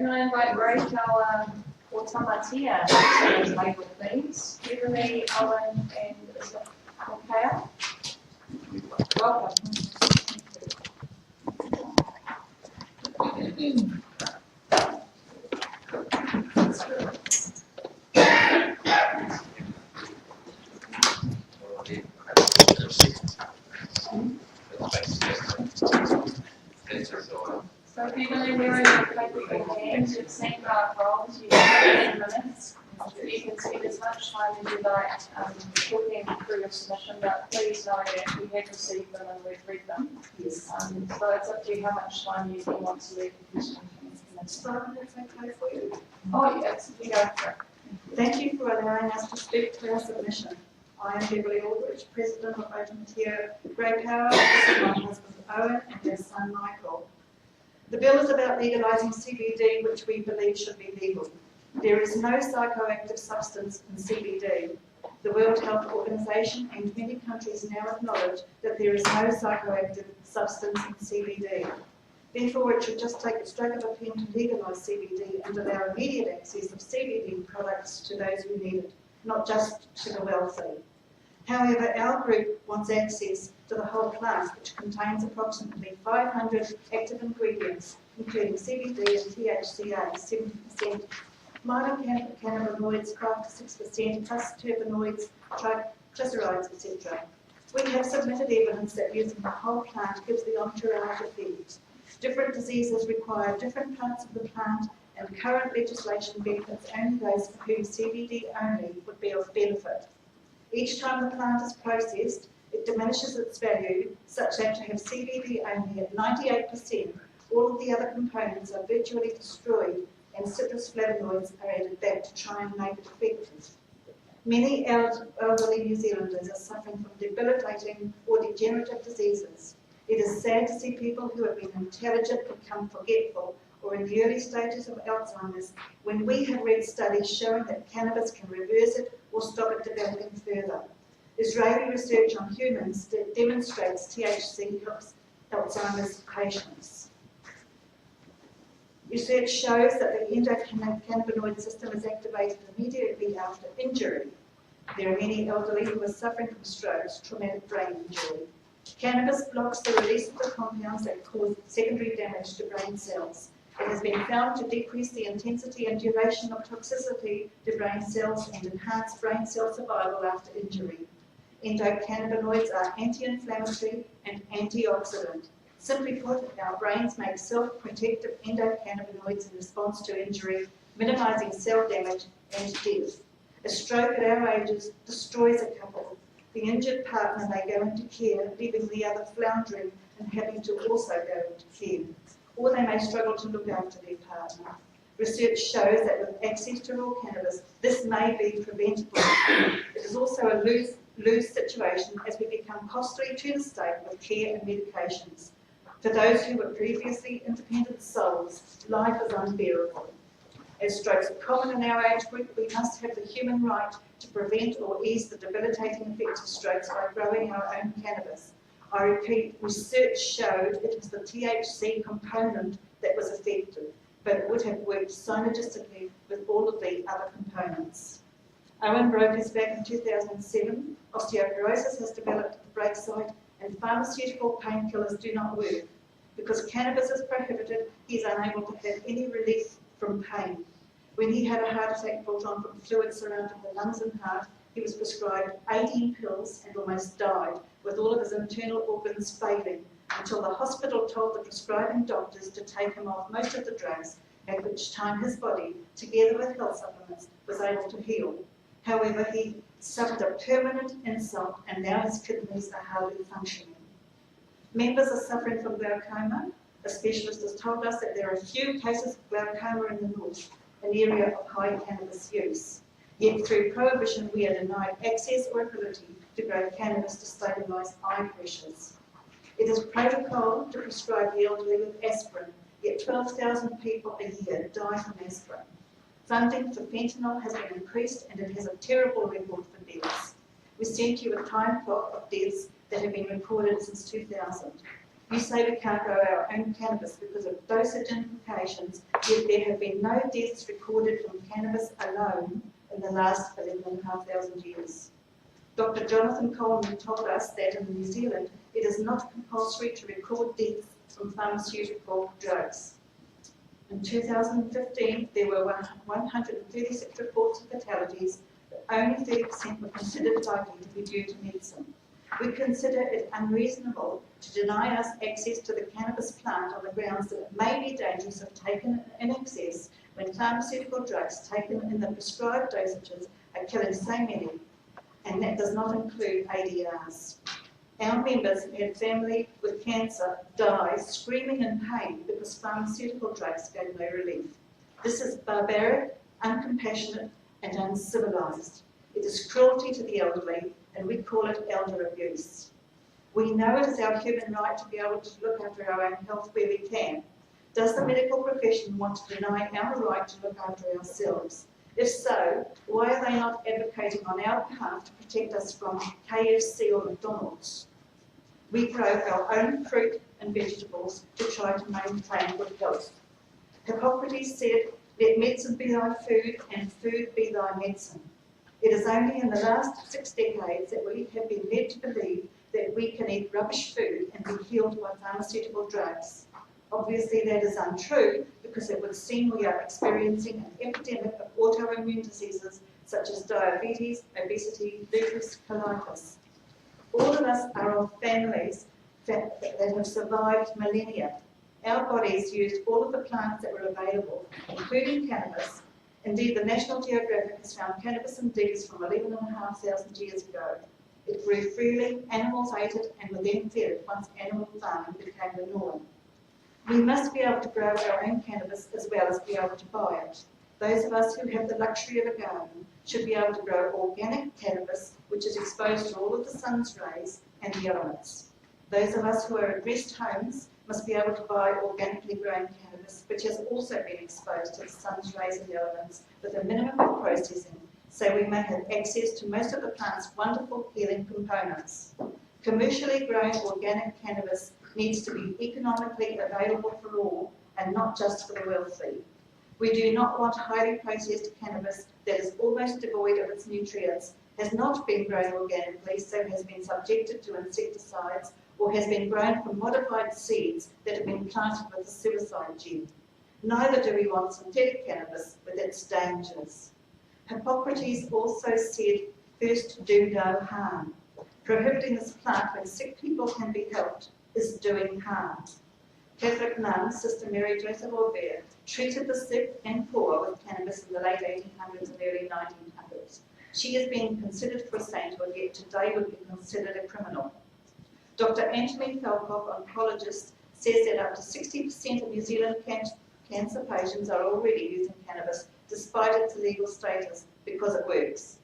I'm going to invite Greypower Otamatea to the table, please. Beverly, Owen, and Otamatea. Welcome. So Beverly, we're in your capable hands. You've seen our roles. You have 10 minutes. You can spend as much time as you like talking through your submission, but please know that we have received them and we've read them. Yes. So it's up to you how much time you want to leave the question. 5 minutes okay for you? Oh, yes, you go for it. Thank you for allowing us to speak to our submission. I am Beverly Aldridge, President of Otamatea Greypower. This is my husband Owen and their son Michael. The bill is about legalising CBD, which we believe should be legal. There is no psychoactive substance in CBD. The World Health Organization and many countries now acknowledge that there is no psychoactive substance in CBD. Therefore, it should just take a stroke of a pen to legalise CBD and allow immediate access of CBD products to those who need it, not just to the wealthy. However, our group wants access to the whole plant, which contains approximately 500 active ingredients, including CBD and THCA, 70%, minor cannabinoids, 5 to 6%, plus terpenoids, triglycerides, etc. We have submitted evidence that using the whole plant gives the entourage effect. Different diseases require different parts of the plant, and current legislation benefits only those for whom CBD only would be of benefit. Each time the plant is processed, it diminishes its value, such that to have CBD only at 98%, all of the other components are virtually destroyed, and citrus flavonoids are added back to try and make it effective. Many elderly New Zealanders are suffering from debilitating or degenerative diseases. It is sad to see people who have been intelligent become forgetful or in the early stages of Alzheimer's, when we have read studies showing that cannabis can reverse it or stop it developing further. Israeli research on humans demonstrates THC helps Alzheimer's patients. Research shows that the endocannabinoid system is activated immediately after injury. There are many elderly who are suffering from strokes, traumatic brain injury. Cannabis blocks the release of the compounds that cause secondary damage to brain cells. It has been found to decrease the intensity and duration of toxicity to brain cells and enhance brain cell survival after injury. Endocannabinoids are anti-inflammatory and antioxidant. Simply put, our brains make self-protective endocannabinoids in response to injury, minimizing cell damage and death. A stroke at our ages destroys a couple. The injured partner may go into care, leaving the other floundering and having to also go into care. Or they may struggle to look after their partner. Research shows that with access to raw cannabis, this may be preventable. It is also a lose-lose situation as we become costly to the state with care and medications. For those who were previously independent souls, life is unbearable. As strokes are common in our age group, we must have the human right to prevent or ease the debilitating effects of strokes by growing our own cannabis. I repeat, research showed it was the THC component that was effective, but it would have worked synergistically with all of the other components. Owen broke his back in 2007, osteoporosis has developed at the break site, and pharmaceutical painkillers do not work. Because cannabis is prohibited, he is unable to have any relief from pain. When he had a heart attack brought on from fluid surrounding the lungs and heart, he was prescribed 18 pills and almost died, with all of his internal organs failing, until the hospital told the prescribing doctors to take him off most of the drugs, at which time his body, together with health supplements, was able to heal. However, he suffered a permanent insult, and now his kidneys are hardly functioning. Members are suffering from glaucoma. A specialist has told us that there are few cases of glaucoma in the north, an area of high cannabis use. Yet through prohibition, we are denied access or ability to grow cannabis to stabilise eye pressures. It is protocol to prescribe the elderly with aspirin, yet 12,000 people a year die from aspirin. Funding for fentanyl has been increased, and it has a terrible record for deaths. We sent you a time clock of deaths that have been recorded since 2000. You say we can't grow our own cannabis because of dosage implications, yet there have been no deaths recorded from cannabis alone in the last 11,500 years. Dr. Jonathan Coleman told us that in New Zealand, it is not compulsory to record deaths from pharmaceutical drugs. In 2015, there were 136 reports of fatalities, but only 30% were considered likely to be due to medicine. We consider it unreasonable to deny us access to the cannabis plant on the grounds that it may be dangerous if taken in excess when pharmaceutical drugs taken in the prescribed dosages are killing so many, and that does not include ADRs. Our members who had family with cancer die screaming in pain because pharmaceutical drugs gave no relief. This is barbaric, uncompassionate, and uncivilised. It is cruelty to the elderly, and we call it elder abuse. We know it is our human right to be able to look after our own health where we can. Does the medical profession want to deny our right to look after ourselves? If so, why are they not advocating on our behalf to protect us from KFC or McDonald's? We grow our own fruit and vegetables to try to maintain good health. Hippocrates said, "Let medicine be thy food and food be thy medicine." It is only in the last 6 decades that we have been led to believe that we can eat rubbish food and be healed by pharmaceutical drugs. Obviously that is untrue because it would seem we are experiencing an epidemic of autoimmune diseases such as diabetes, obesity, lupus, colitis. All of us are of families that have survived millennia. Our bodies used all of the plants that were available, including cannabis. Indeed, the National Geographic has found cannabis in diggers from 11,500 years ago. It grew freely, animals ate it, and were then fed it once animal farming became the norm. We must be able to grow our own cannabis as well as be able to buy it. Those of us who have the luxury of a garden should be able to grow organic cannabis, which is exposed to all of the sun's rays and the elements. Those of us who are in rest homes must be able to buy organically grown cannabis, which has also been exposed to the sun's rays and the elements with a minimum of processing, so we may have access to most of the plant's wonderful healing components. Commercially grown organic cannabis needs to be economically available for all and not just for the wealthy. We do not want highly processed cannabis that is almost devoid of its nutrients, has not been grown organically, so has been subjected to insecticides, or has been grown from modified seeds that have been planted with a suicide gene. Neither do we want synthetic cannabis with its dangers. Hippocrates also said, "First do no harm." Prohibiting this plant when sick people can be helped is doing harm. Catholic nun, Sister Mary Joseph Aubert, treated the sick and poor with cannabis in the late 1800s and early 1900s. She is being considered for a sainthood, yet today would be considered a criminal. Dr. Anthony Falcock, oncologist, says that up to 60% of New Zealand cancer patients are already using cannabis, despite its illegal status, because it works.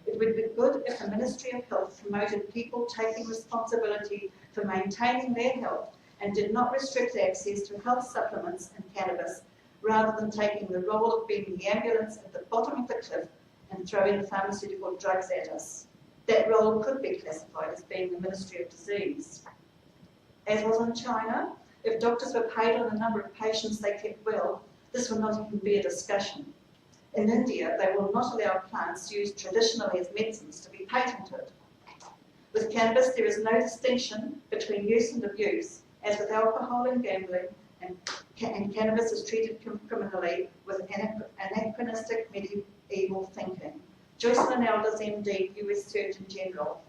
It would be good if the Ministry of Health promoted people taking responsibility for maintaining their health and did not restrict access to health supplements and cannabis, rather than taking the role of being the ambulance at the bottom of the cliff and throwing the pharmaceutical drugs at us. That role could be classified as being the Ministry of Disease. As was in China, if doctors were paid on the number of patients they kept well, this would not even be a discussion. In India, they will not allow plants used traditionally as medicines to be patented. With cannabis, there is no distinction between use and abuse, as with alcohol and gambling, and cannabis is treated criminally with anachronistic medieval thinking. Joycelyn Elders, MD, US Surgeon General,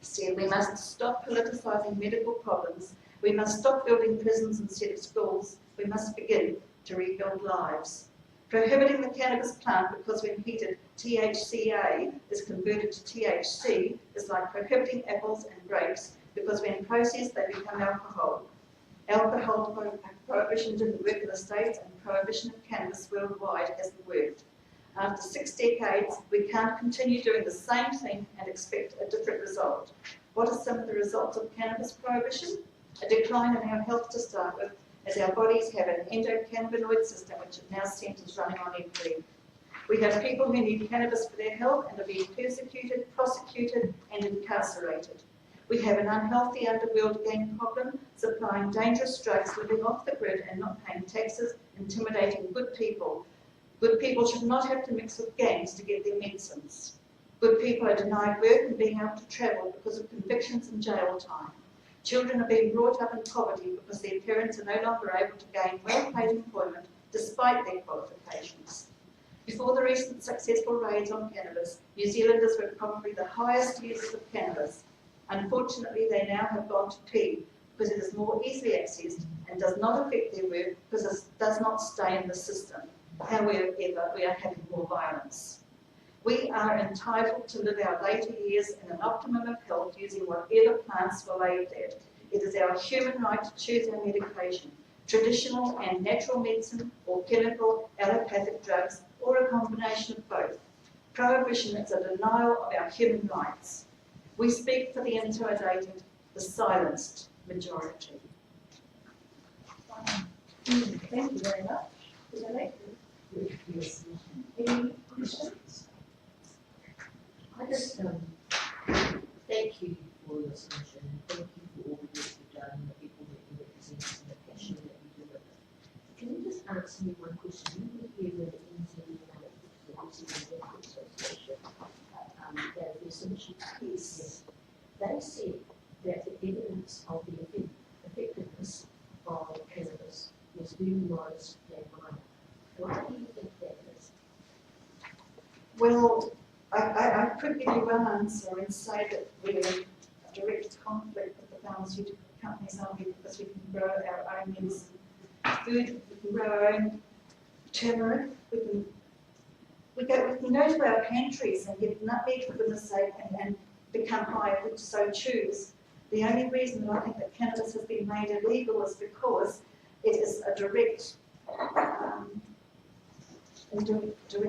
said we must stop politicising medical problems, we must stop building prisons instead of schools, we must begin to rebuild lives. Prohibiting the cannabis plant because when heated THCA is converted to THC is like prohibiting apples and grapes because when processed they become alcohol. Alcohol prohibition didn't work in the States and prohibition of cannabis worldwide hasn't worked. After 6 decades, we can't continue doing the same thing and expect a different result. What are some of the results of cannabis prohibition? A decline in our health to start with, as our bodies have an endocannabinoid system which it now centres running on empty. We have people who need cannabis for their health and are being persecuted, prosecuted and incarcerated. We have an unhealthy underworld gang problem, supplying dangerous drugs, living off the grid and not paying taxes, intimidating good people. Good people should not have to mix with gangs to get their medicines. Good people are denied work and being able to travel because of convictions and jail time. Children are being brought up in poverty because their parents are no longer able to gain well-paid employment despite their qualifications. Before the recent successful raids on cannabis, New Zealanders were probably the highest users of cannabis. Unfortunately, they now have gone to tea because it is more easily accessed and does not affect their work because it does not stay in the system. However, we are having more violence. We are entitled to live our later years in an optimum of health using whatever plants were laid at. It is our human right to choose our medication, traditional and natural medicine or chemical allopathic drugs or a combination of both. Prohibition is a denial of our human rights. We speak for the intimidated, the silenced majority. Thank you very much. Any questions? I just thank you for your submission and thank you for all the work you've done and the people that you represent and the passion that you do with it. Can you just answer me one question? You were here with the NZ Medical Association, their submission piece. They said that the evidence of the effectiveness of cannabis was very modest and minor. Why do you think that is? Well, I could give you one answer and say that we're in a direct conflict with the pharmaceutical companies, aren't we? Because we can grow our own medicine food, we can grow our own turmeric, we can go to our pantries and get nutmeg for goodness sake and become high if we so choose. The only reason that I think that cannabis has been made illegal is because it is a direct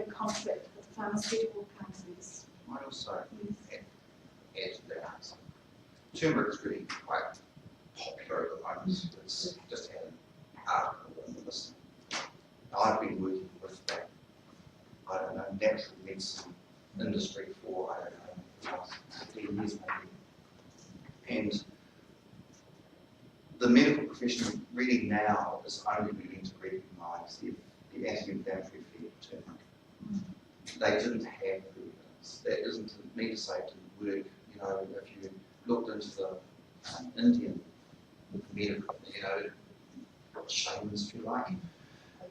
conflict with pharmaceutical companies. I also add to that answer. Turmeric is really quite popular at the moment. It's just had an article in this. I've been working with that, I don't know, natural medicine industry for, I don't know, the last 15 years maybe. And the medical profession really now is only beginning to recognise the anti-inflammatory effect of turmeric. They didn't have the evidence. That isn't me to say it didn't work. You know, if you looked into the Indian medical, you know, shamans, if you like,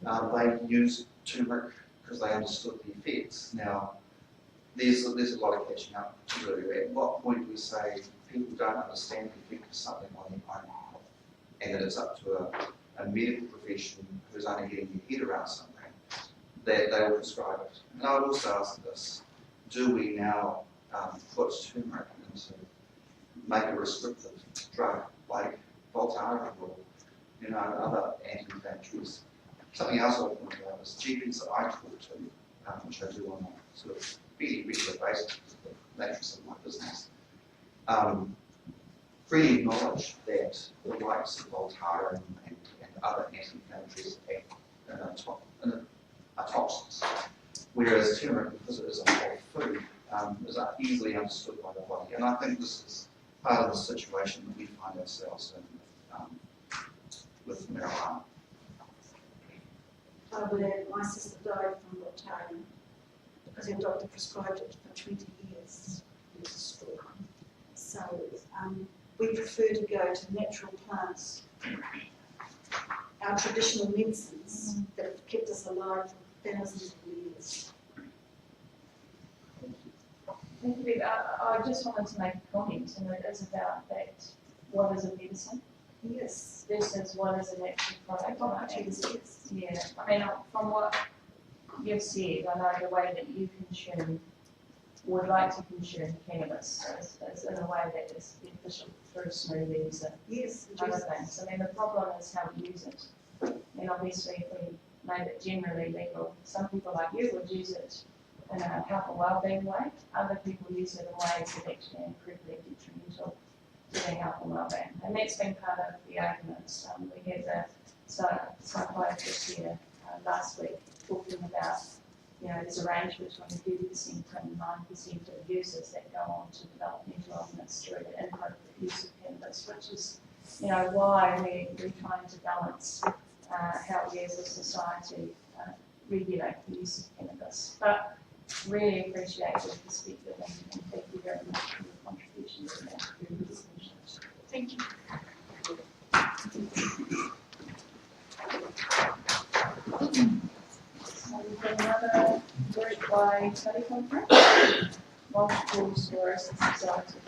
they used turmeric because they understood the effects. Now, there's a lot of catching up to do. At what point do we say people don't understand the effect of something on their own health, and that it's up to a medical profession who's only getting their head around something, that they will prescribe it? And I would also ask this, do we now put turmeric into, make a restrictive drug like Voltaren or, you know, other anti-inflammatories? Something else I want to point out is GPs that I talk to, which I do on a sort of fairly regular basis, the nature of my business, freely acknowledge that the likes of Voltaren and other anti-inflammatories are toxins, whereas turmeric, because it is a whole food, is easily understood by the body. And I think this is part of the situation that we find ourselves in with marijuana. I would add, my sister died from Voltaren because her doctor prescribed it for 20 years. It was a stroke. So we prefer to go to natural plants, our traditional medicines that have kept us alive for thousands of years. Thank you, Viv. I just wanted to make a comment, and it is about that, what is a medicine Yes. versus what is an actual product. Yes. Yeah, I mean, from what you've said, I know the way that you consume, would like to consume cannabis is in a way that is beneficial through smoothies and Yes. other things. I mean, the problem is how we use it. And obviously, if we made it generally legal, some people like you would use it in a health and wellbeing way. Other people use it in ways that actually are incredibly detrimental to their health and wellbeing. And that's been part of the arguments. We had the psychiatrist here last week talking about, you know, there's a range between 30% and 9% of users that go on to develop mental illness through the inappropriate use of cannabis, which is, you know, why we're trying to balance how we as a society regulate the use of cannabis. But really appreciate your perspective and thank you very much for your contribution to that. Thank you. So we've got another group-wide study conference, multiple sclerosis society.